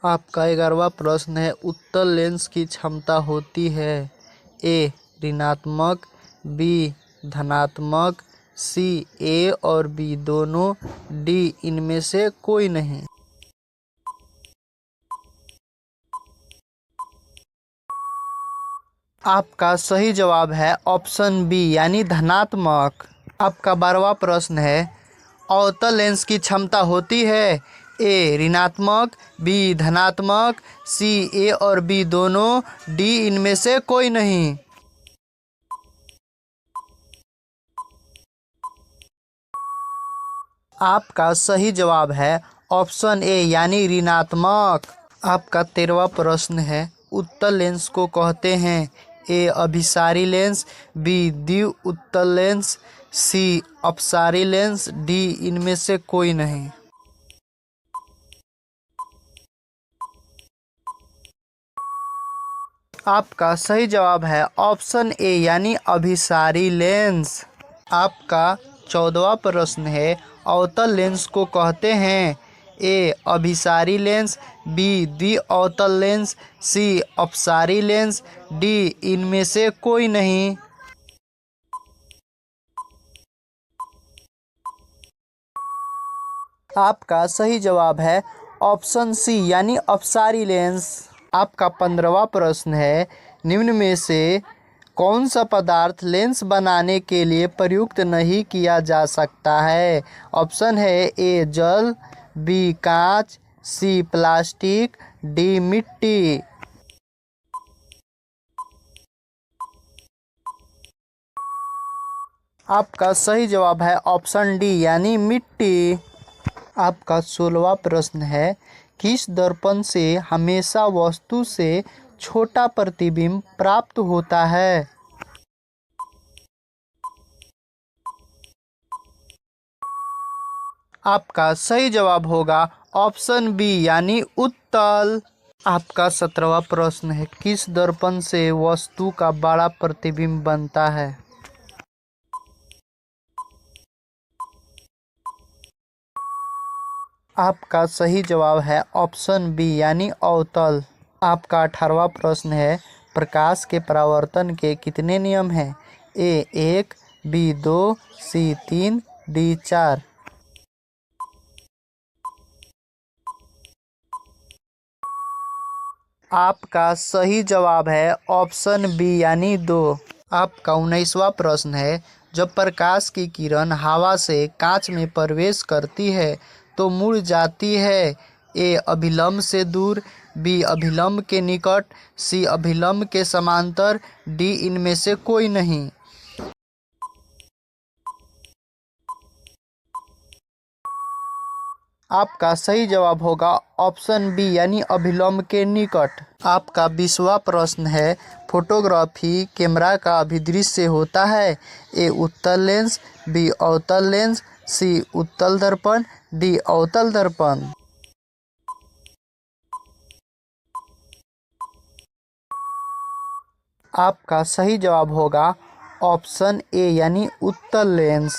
आपका 11वां प्रश्न है, उत्तल लेंस की क्षमता होती है ए ऋणात्मक, बी धनात्मक, सी ए और बी दोनों, डी इनमें से कोई नहीं। आपका सही जवाब है ऑप्शन बी यानी धनात्मक। आपका 12वां प्रश्न है, अवतल लेंस की क्षमता होती है ए ऋणात्मक, बी धनात्मक, सी ए और बी दोनों, डी इनमें से कोई नहीं। आपका सही जवाब है ऑप्शन ए यानी ऋणात्मक। आपका 13वां प्रश्न है, उत्तल लेंस को कहते हैं ए अभिसारी लेंस, बी द्वि उत्तल लेंस, सी अपसारी लेंस, डी इनमें से कोई नहीं। आपका सही जवाब है ऑप्शन ए यानी अभिसारी लेंस। आपका 14वां प्रश्न है, अवतल लेंस को कहते हैं ए अभिसारी लेंस, बी द्वि अवतल लेंस, सी अपसारी लेंस, डी इनमें से कोई नहीं। आपका सही जवाब है ऑप्शन सी यानी अपसारी लेंस। आपका 15वां प्रश्न है, निम्न में से कौन सा पदार्थ लेंस बनाने के लिए प्रयुक्त नहीं किया जा सकता है। ऑप्शन है ए जल, बी कांच, सी प्लास्टिक, डी मिट्टी। आपका सही जवाब है ऑप्शन डी यानी मिट्टी। आपका 16वां प्रश्न है, किस दर्पण से हमेशा वस्तु से छोटा प्रतिबिंब प्राप्त होता है। आपका सही जवाब होगा ऑप्शन बी यानी उत्तल। आपका 17वां प्रश्न है, किस दर्पण से वस्तु का बड़ा प्रतिबिंब बनता है। आपका सही जवाब है ऑप्शन बी यानी अवतल। आपका 18वां प्रश्न है, प्रकाश के परावर्तन के कितने नियम हैं। ए 1, बी 2, सी 3, डी 4। आपका सही जवाब है ऑप्शन बी यानी 2। आपका 19वां प्रश्न है, जब प्रकाश की किरण हवा से कांच में प्रवेश करती है तो मुड़ जाती है। ए अभिलंब से दूर, बी अभिलंब के निकट, सी अभिलंब के समांतर, डी इनमें से कोई नहीं। आपका सही जवाब होगा ऑप्शन बी यानी अभिलंब के निकट। आपका 20वां प्रश्न है, फोटोग्राफी कैमरा का अभिदृश्य होता है। ए उत्तल लेंस, बी अवतल लेंस, सी उत्तल दर्पण, डी अवतल दर्पण। आपका सही जवाब होगा ऑप्शन ए यानी उत्तल लेंस।